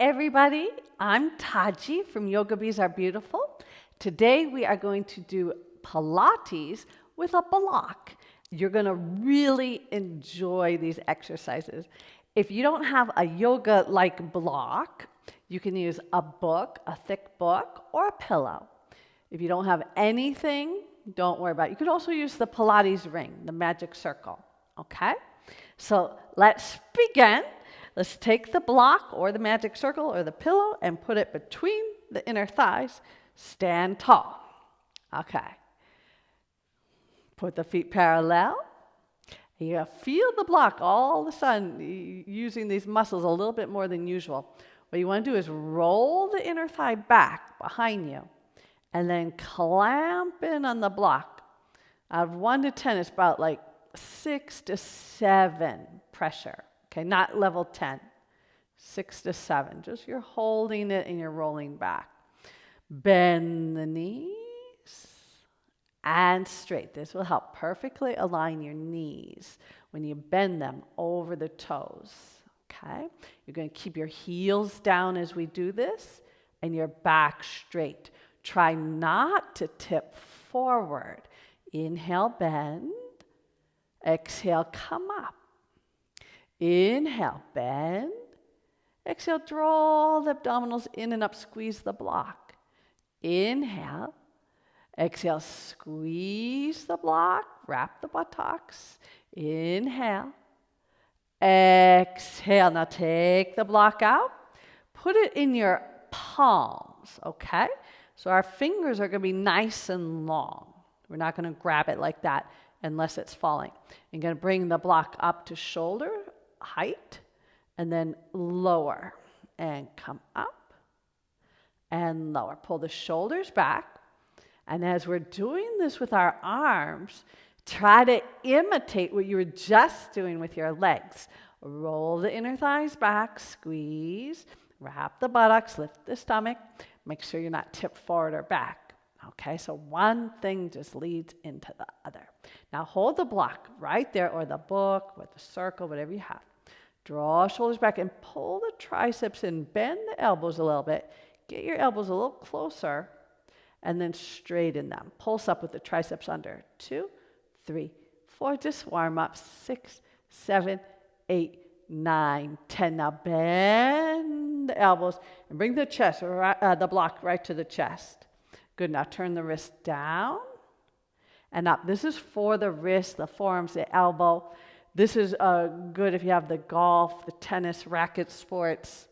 everybody. I'm Tahji from Yoga Bees Are Beautiful. Today we are going to do Pilates with a block. You're going to really enjoy these exercises. If you don't have a yoga-like block, you can use a book, a thick book, or a pillow. If you don't have anything, don't worry about it. You could also use the Pilates ring, the Magic Circle, okay? So let's begin. Let's take the block or the magic circle or the pillow and put it between the inner thighs. Stand tall. Okay. Put the feet parallel. You feel the block all of a sudden using these muscles a little bit more than usual. What you want to do is roll the inner thigh back behind you and then clamp in on the block. Out of 1 to 10, it's about like 6 to 7 pressure. Okay, not level 10, 6 to 7. Just you're holding it and you're rolling back. Bend the knees and straight. This will help perfectly align your knees when you bend them over the toes. Okay, you're going to keep your heels down as we do this and your back straight. Try not to tip forward. Inhale, bend. Exhale, come up. Inhale, bend. Exhale, draw the abdominals in and up, squeeze the block. Inhale. Exhale, squeeze the block, wrap the buttocks. Inhale. Exhale. Now take the block out. Put it in your palms, okay? So our fingers are going to be nice and long. We're not going to grab it like that unless it's falling. You're going to bring the block up to shoulder height and then lower and come up and lower. Pull the shoulders back. And as we're doing this with our arms, try to imitate what you were just doing with your legs. Roll the inner thighs back, squeeze, wrap the buttocks, lift the stomach. Make sure you're not tipped forward or back. Okay, so one thing just leads into the other. Now hold the block right there, or the book, or the circle, whatever you have. Draw shoulders back and pull the triceps in. Bend the elbows a little bit. Get your elbows a little closer and then straighten them. Pulse up with the triceps under. 2, 3, 4. Just warm up. 6, 7, 8, 9, 10. Now bend the elbows and bring the chest, the block right to the chest. Good. Now turn the wrist down and up. This is for the wrist, the forearms, the elbow. This is good if you have the golf, the tennis, racket sports.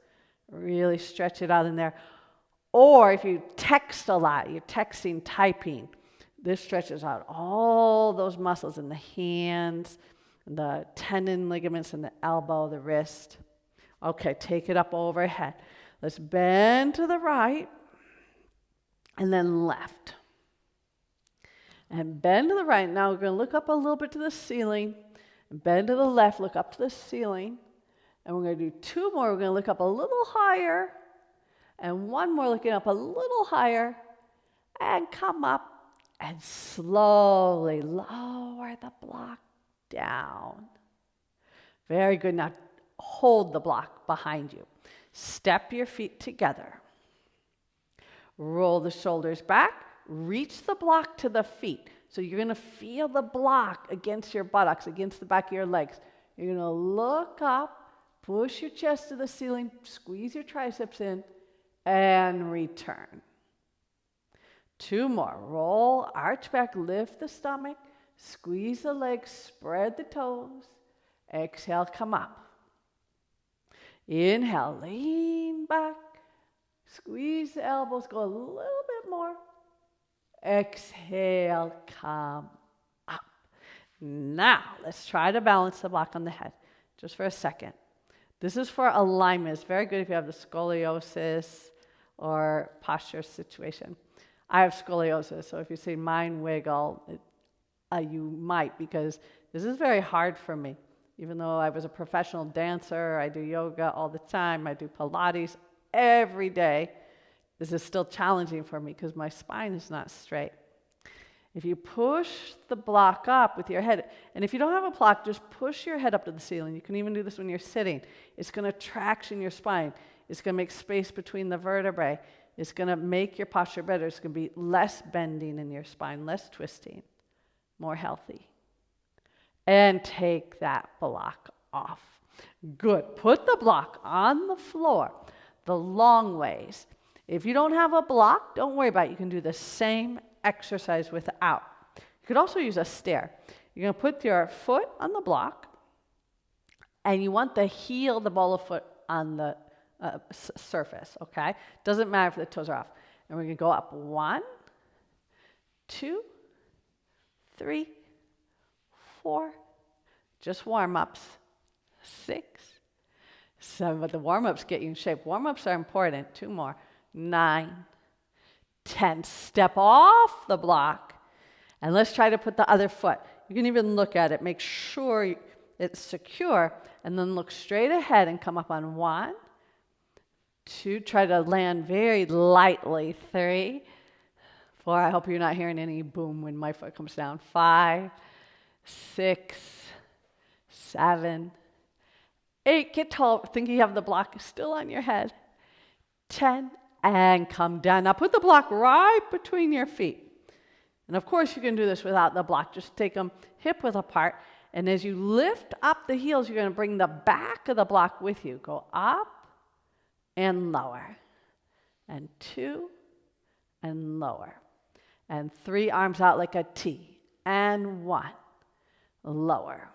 Really stretch it out in there. Or if you text a lot, you're texting, typing, this stretches out all those muscles in the hands, the tendon ligaments in the elbow, the wrist. Okay, take it up overhead. Let's bend to the right and then left. And bend to the right. Now we're going to look up a little bit to the ceiling. Bend to the left, look up to the ceiling. And we're going to do 2 more. We're going to look up a little higher. And 1 more looking up a little higher. And come up and slowly lower the block down. Very good. Now hold the block behind you. Step your feet together. Roll the shoulders back. Reach the block to the feet. So you're going to feel the block against your buttocks, against the back of your legs. You're going to look up, push your chest to the ceiling, squeeze your triceps in, and return. 2 more. Roll, arch back, lift the stomach, squeeze the legs, spread the toes. Exhale, come up. Inhale, lean back, squeeze the elbows, go a little bit more. Exhale, come up. Now, let's try to balance the block on the head just for a second. This is for alignment. It's very good if you have the scoliosis or posture situation. I have scoliosis, so if you see mine wiggle, you might, because this is very hard for me. Even though I was a professional dancer, I do yoga all the time, I do Pilates every day. This is still challenging for me because my spine is not straight. If you push the block up with your head, and if you don't have a block, just push your head up to the ceiling. You can even do this when you're sitting. It's going to traction your spine. It's going to make space between the vertebrae. It's going to make your posture better. It's going to be less bending in your spine, less twisting, more healthy. And take that block off. Good. Put the block on the floor the long ways. If you don't have a block, don't worry about it. You can do the same exercise without. You could also use a stair. You're going to put your foot on the block, and you want the heel, the ball of foot on the surface, okay? Doesn't matter if the toes are off. And we're going to go up 1, 2, 3, 4, just warm-ups, 6, 7, but the warm-ups get you in shape. Warm-ups are important. 2 more, 9, 10. Step off the block, and let's try to put the other foot. You can even look at it. Make sure it's secure, and then look straight ahead and come up on 1, 2. Try to land very lightly. 3, 4. I hope you're not hearing any boom when my foot comes down. 5, 6, 7, 8. Get tall. Think you have the block still on your head. 10, and come down. Now put the block right between your feet. And of course you can do this without the block. Just take them hip width apart. And as you lift up the heels, you're going to bring the back of the block with you. Go up and lower. And 2 and lower. And 3, arms out like a T. And 1. Lower.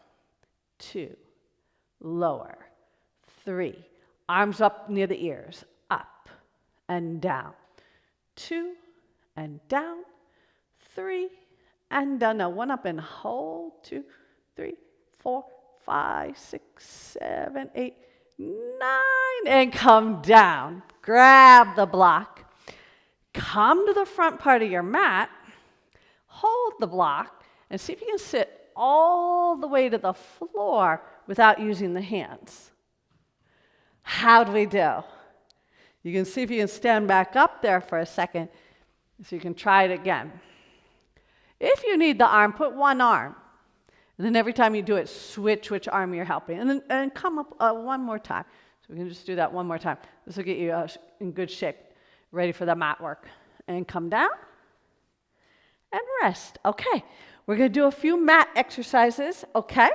2. Lower. 3. Arms up near the ears. Up and down. 2 and down. 3 and down. Now 1 up and hold. 2, 3, 4, 5, 6, 7, 8, 9. And come down. Grab the block. Come to the front part of your mat. Hold the block and see if you can sit all the way to the floor without using the hands. How do we do? You can see if you can stand back up there for a second so you can try it again. If you need the arm, put one arm. And then every time you do it, switch which arm you're helping. And then come up one more time. So we can just do that one more time. This will get you in good shape, ready for the mat work. And come down and rest. Okay, we're going to do a few mat exercises, okay,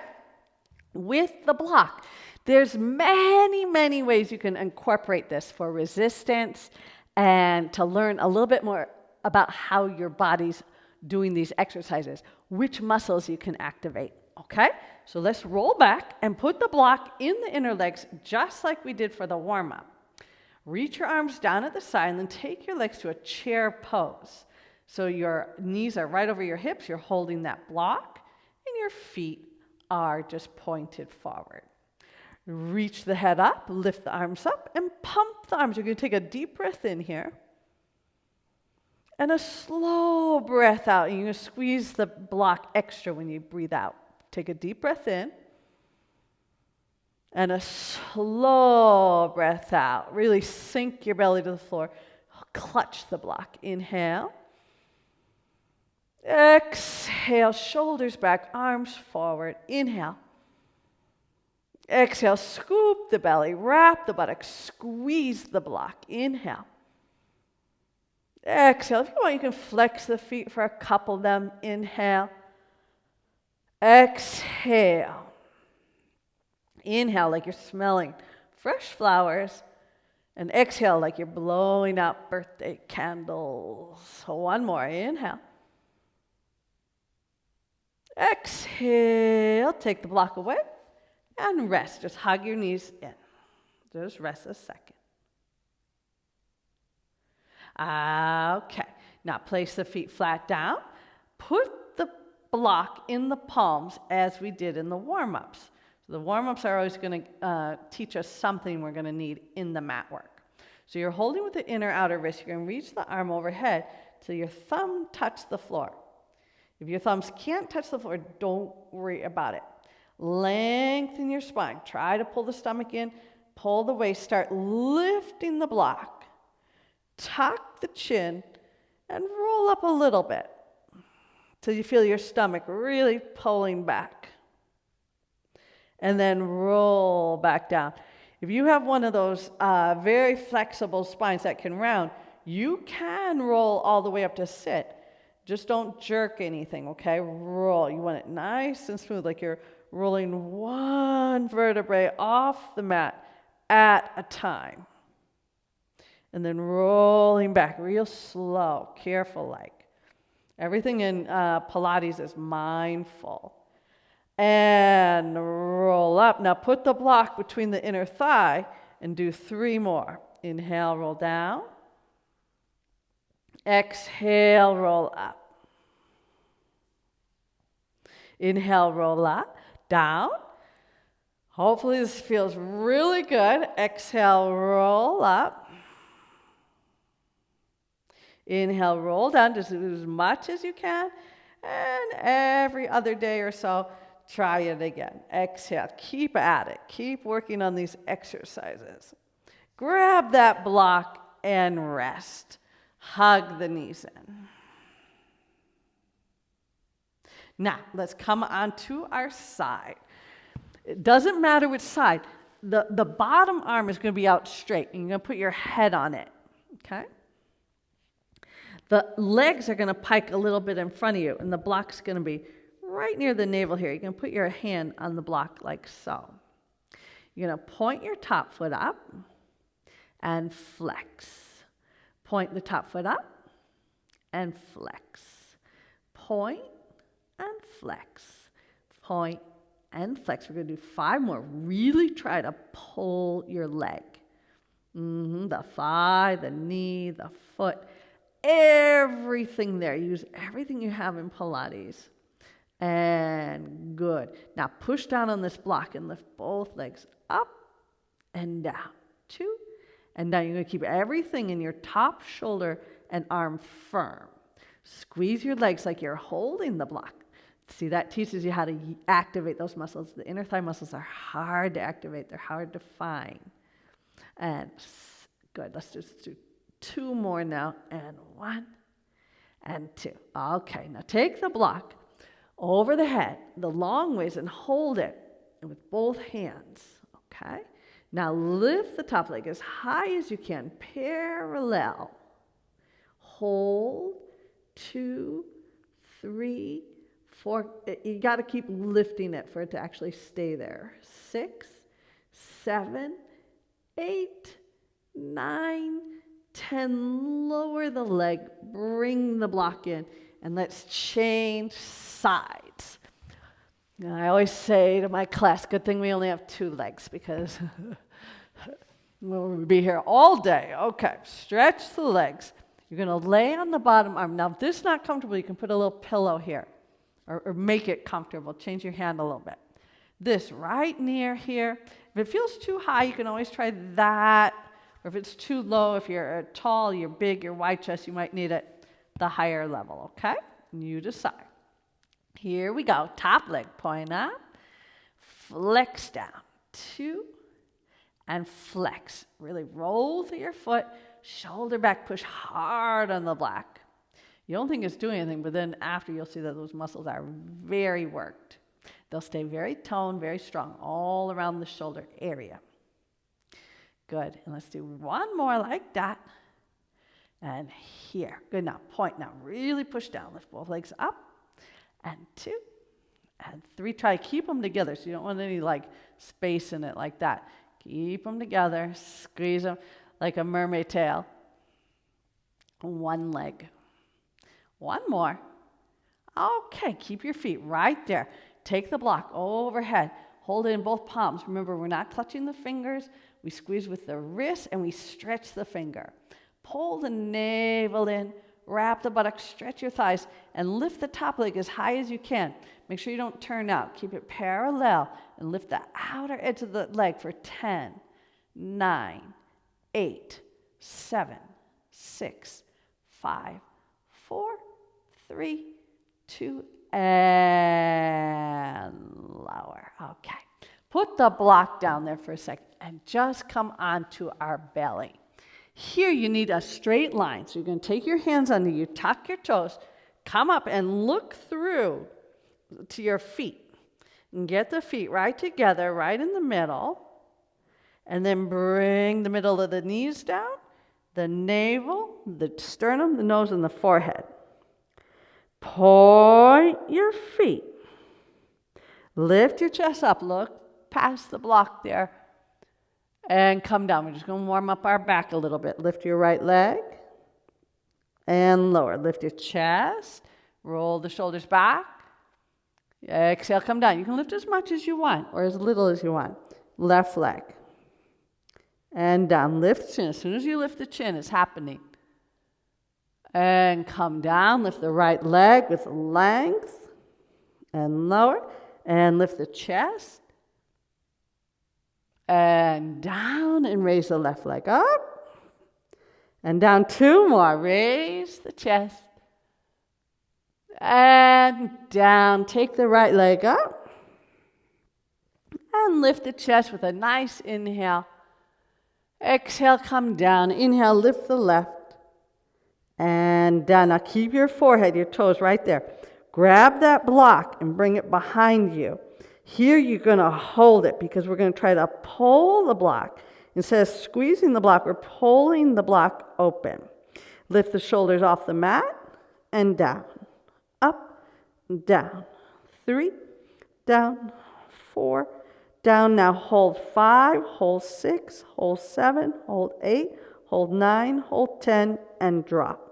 with the block. There's many, many ways you can incorporate this for resistance and to learn a little bit more about how your body's doing these exercises, which muscles you can activate, okay? So let's roll back and put the block in the inner legs just like we did for the warm-up. Reach your arms down at the side and then take your legs to a chair pose. So your knees are right over your hips, you're holding that block, and your feet are just pointed forward. Reach the head up, lift the arms up, and pump the arms. You're going to take a deep breath in here. And a slow breath out. You're going to squeeze the block extra when you breathe out. Take a deep breath in. And a slow breath out. Really sink your belly to the floor. Clutch the block. Inhale. Exhale. Shoulders back, arms forward. Inhale. Exhale. Scoop the belly. Wrap the buttocks. Squeeze the block. Inhale. Exhale. If you want, you can flex the feet for a couple of them. Inhale. Exhale. Inhale like you're smelling fresh flowers. And exhale like you're blowing out birthday candles. So one more. Inhale. Exhale. Take the block away. And rest. Just hug your knees in. Just rest a second. Okay, now place the feet flat down. Put the block in the palms as we did in the warm-ups. So the warm-ups are always going to teach us something we're going to need in the mat work. So you're holding with the inner outer wrist. You're going to reach the arm overhead till your thumb touches the floor. If your thumbs can't touch the floor, don't worry about it. Lengthen your spine. Try to pull the stomach in. Pull the waist. Start lifting the block. Tuck the chin and roll up a little bit till you feel your stomach really pulling back. And then roll back down. if you have one of those very flexible spines that can round, you can roll all the way up to sit. Just don't jerk anything, okay? Roll. You want it nice and smooth, like you're rolling one vertebrae off the mat at a time. And then rolling back real slow, careful like. Everything in Pilates is mindful. And roll up. Now put the block between the inner thigh and do 3 more. Inhale, roll down. Exhale, roll up. Inhale, roll up, down. Hopefully this feels really good. Exhale, roll up. Inhale, roll down, just do as much as you can. And every other day or so, try it again. Exhale, keep at it. Keep working on these exercises. Grab that block and rest. Hug the knees in. Now, let's come onto our side. It doesn't matter which side. The bottom arm is going to be out straight, and you're going to put your head on it, okay? The legs are going to pike a little bit in front of you, and the block's going to be right near the navel here. You're going to put your hand on the block like so. You're going to point your top foot up and flex. Point the top foot up and flex. Point and flex. Point and flex. We're going to do 5 more. Really try to pull your leg. The thigh, the knee, the foot, everything there. Use everything you have in Pilates. And good. Now push down on this block and lift both legs up and down. 2. And now you're going to keep everything in your top shoulder and arm firm. Squeeze your legs like you're holding the block. See, that teaches you how to activate those muscles. The inner thigh muscles are hard to activate. They're hard to find. And good. Let's just do 2 more now. And 1 and 2. Okay, now take the block over the head, the long ways, and hold it with both hands. Okay? Now lift the top leg as high as you can, parallel. Hold, 2, 3, 4. You got to keep lifting it for it to actually stay there. 6, 7, 8, 9, 10. Lower the leg, bring the block in, and let's change sides. And I always say to my class, good thing we only have 2 legs because we'll be here all day. Okay, stretch the legs. You're going to lay on the bottom arm. Now, if this is not comfortable, you can put a little pillow here or make it comfortable. Change your hand a little bit. This right near here. If it feels too high, you can always try that. Or if it's too low, if you're tall, you're big, you're wide chest, you might need it the higher level, okay? You decide. Here we go. Top leg, point up, flex down, 2, and flex. Really roll through your foot, shoulder back, push hard on the block. You don't think it's doing anything, but then after you'll see that those muscles are very worked. They'll stay very toned, very strong, all around the shoulder area. Good. And let's do 1 more like that. And here. Good. Now point. Now really push down. Lift both legs up. And 2. And 3. Try to keep them together. So you don't want any like space in it like that. Keep them together. Squeeze them like a mermaid tail. 1 leg. 1 more. Okay. Keep your feet right there. Take the block overhead. Hold it in both palms. Remember, we're not clutching the fingers. We squeeze with the wrist and we stretch the finger. Pull the navel in, wrap the buttocks, stretch your thighs, and lift the top leg as high as you can. Make sure you don't turn out. Keep it parallel and lift the outer edge of the leg for 10, 9, 8, 7, 6, 5, 4, 3, 2, and lower. Okay. Put the block down there for a second and just come onto our belly. Here you need a straight line. So you're going to take your hands under you, tuck your toes, come up and look through to your feet. And get the feet right together, right in the middle. And then bring the middle of the knees down, the navel, the sternum, the nose, and the forehead. Point your feet. Lift your chest up. Look past the block there. And come down. We're just going to warm up our back a little bit. Lift your right leg. And lower. Lift your chest. Roll the shoulders back. Exhale, come down. You can lift as much as you want or as little as you want. Left leg. And down. Lift the chin. As soon as you lift the chin, it's happening. And come down. Lift the right leg with length. And lower. And lift the chest. And down. And raise the left leg up. And down. 2 more. Raise the chest. And down. Take the right leg up. And lift the chest with a nice inhale. Exhale, come down. Inhale, lift the left. And down. Now keep your forehead, your toes right there. Grab that block and bring it behind you. Here you're going to hold it because we're going to try to pull the block. Instead of squeezing the block, we're pulling the block open. Lift the shoulders off the mat and down. Up, down. 3, down. 4, down. Now hold 5, hold 6, hold 7, hold 8, hold 9, hold 10, and drop.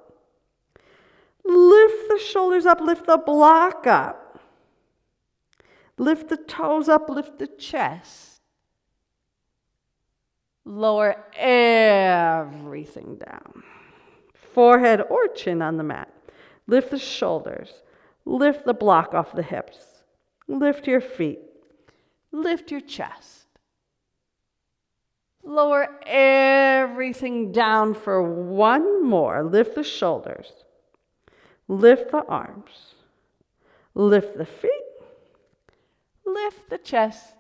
Lift the shoulders up, lift the block up. Lift the toes up, lift the chest. Lower everything down. Forehead or chin on the mat. Lift the shoulders. Lift the block off the hips. Lift your feet. Lift your chest. Lower everything down for 1 more. Lift the shoulders. Lift the arms. Lift the feet. Lift the chest.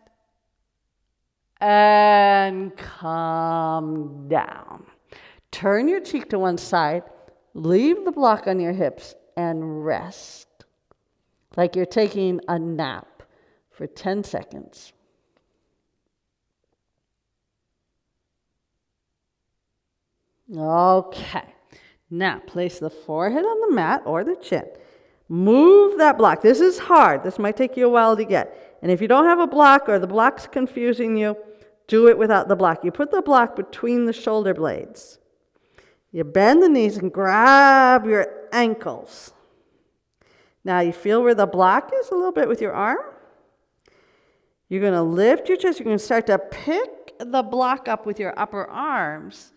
And come down. Turn your cheek to one side. Leave the block on your hips and rest. Like you're taking a nap for 10 seconds. Okay. Now, place the forehead on the mat or the chin. Move that block. This is hard. This might take you a while to get. And if you don't have a block or the block's confusing you, do it without the block. You put the block between the shoulder blades. You bend the knees and grab your ankles. Now, you feel where the block is a little bit with your arm? You're going to lift your chest. You're going to start to pick the block up with your upper arms.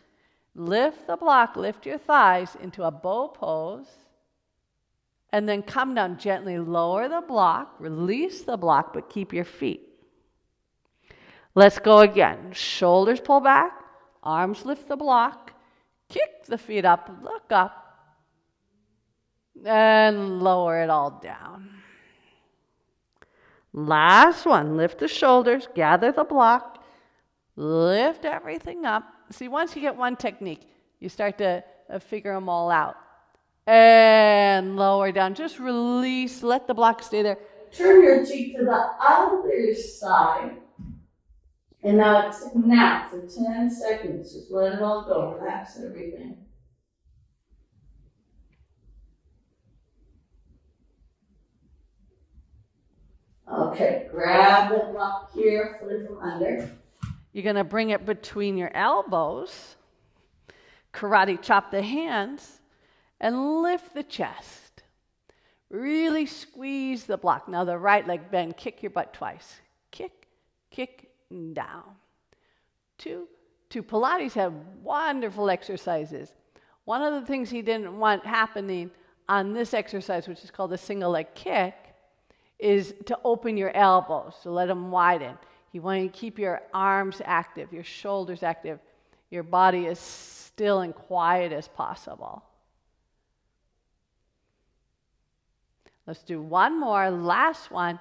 Lift the block, lift your thighs into a bow pose, and then come down gently, lower the block, release the block, but keep your feet. Let's go again. Shoulders pull back, arms lift the block, kick the feet up, look up, and lower it all down. Last one, lift the shoulders, gather the block, lift everything up. See, once you get one technique, you start to figure them all out. And lower down. Just release. Let the block stay there. Turn your cheek to the other side. And now it's a nap for 10 seconds. Just let it all go. Relax everything. Okay, grab the block here, flip it from under. You're going to bring it between your elbows, karate chop the hands, and lift the chest. Really squeeze the block. Now the right leg bend, kick your butt twice. Kick, kick, down. 2. Pilates have wonderful exercises. One of the things he didn't want happening on this exercise, which is called the single leg kick, is to open your elbows, to let them widen. You want to keep your arms active, your shoulders active, your body as still and quiet as possible. Let's do one more, last one,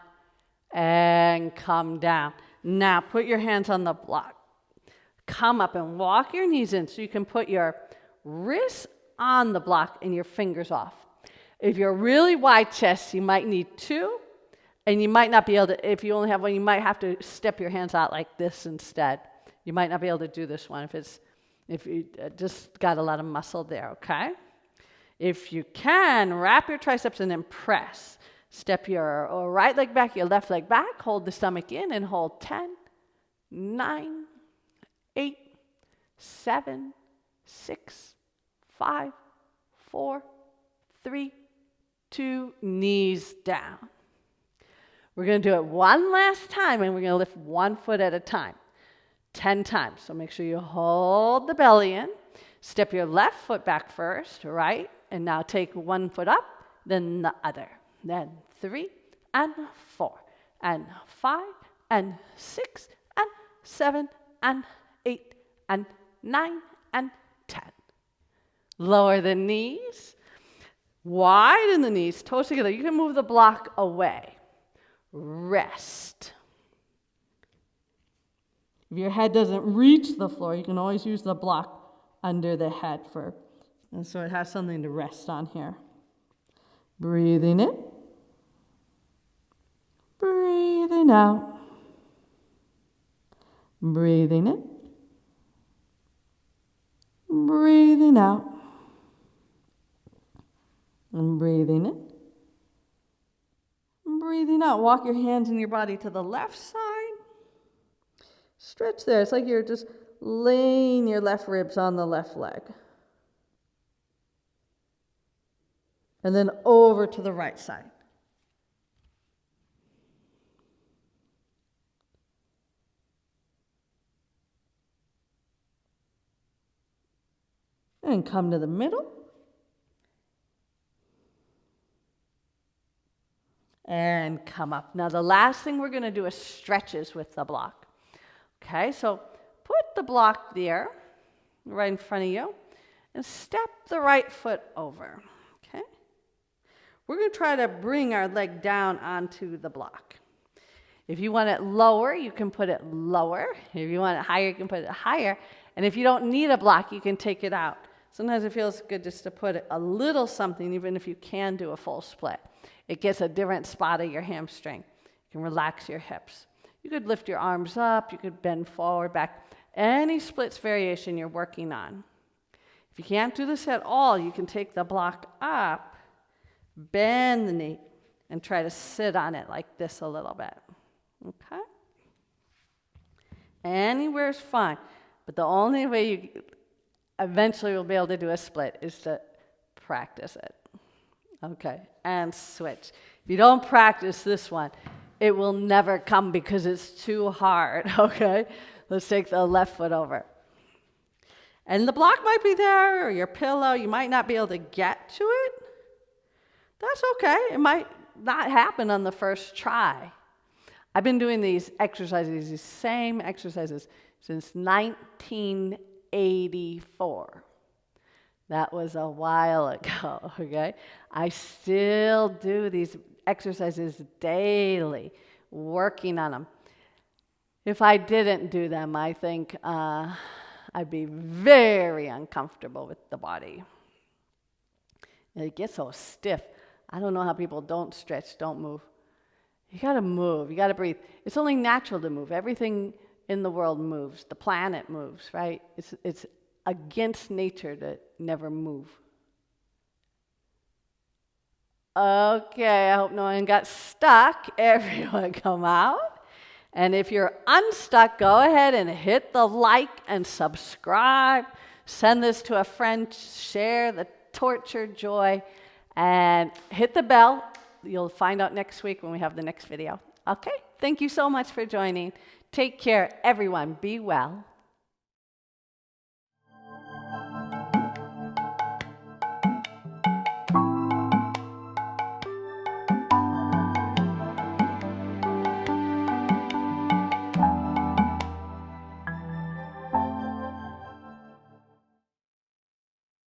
and come down. Now put your hands on the block. Come up and walk your knees in so you can put your wrists on the block and your fingers off. If you're really wide chest, you might need 2. And you might not be able to, if you only have one, you might have to step your hands out like this instead. You might not be able to do this one if you just got a lot of muscle there, okay? If you can, wrap your triceps and then press. Step your right leg back, your left leg back, hold the stomach in and hold 10, 9, 8, 7, 6, 5, 4, 3, 2, knees down. We're going to do it one last time, and we're going to lift one foot at a time, 10 times. So make sure you hold the belly in. Step your left foot back first, right? And now take one foot up, then the other. Then 3 and 4 and 5 and 6 and 7 and 8 and 9 and 10. Lower the knees. Widen the knees, toes together. You can move the block away. Rest. If your head doesn't reach the floor, you can always use the block under the head and so it has something to rest on here. Breathing in. Breathing out. Breathing in. Breathing out. And breathing in. Breathing out. Walk your hands and your body to the left side. Stretch there. It's like you're just laying your left ribs on the left leg. And then over to the right side. And come to the middle. And come up. Now the last thing we're going to do is stretches with the block. Okay, so put the block there, right in front of you, and step the right foot over. Okay? We're going to try to bring our leg down onto the block. If you want it lower, you can put it lower. If you want it higher, you can put it higher. And if you don't need a block, you can take it out. Sometimes it feels good just to put a little something, even if you can do a full split. It gets a different spot of your hamstring. You can relax your hips. You could lift your arms up. You could bend forward, back. Any splits variation you're working on. If you can't do this at all, you can take the block up, bend the knee, and try to sit on it like this a little bit. Okay? Anywhere is fine. But the only way you eventually will be able to do a split is to practice it. Okay, and switch. If you don't practice this one, it will never come because it's too hard, okay? Let's take the left foot over. And the block might be there, or your pillow. You might not be able to get to it. That's okay. It might not happen on the first try. I've been doing these exercises, these same exercises, since 1984. That was a while ago, okay? I still do these exercises daily, working on them. If I didn't do them, I think I'd be very uncomfortable with the body. And it gets so stiff. I don't know how people don't stretch, don't move. You gotta move, you gotta breathe. It's only natural to move. Everything in the world moves. The planet moves, right? It's against nature to never move. Okay, I hope no one got stuck. Everyone come out. And if you're unstuck, go ahead and hit the like and subscribe. Send this to a friend. Share the torture joy. And hit the bell. You'll find out next week when we have the next video. Okay, thank you so much for joining. Take care, everyone. Be well.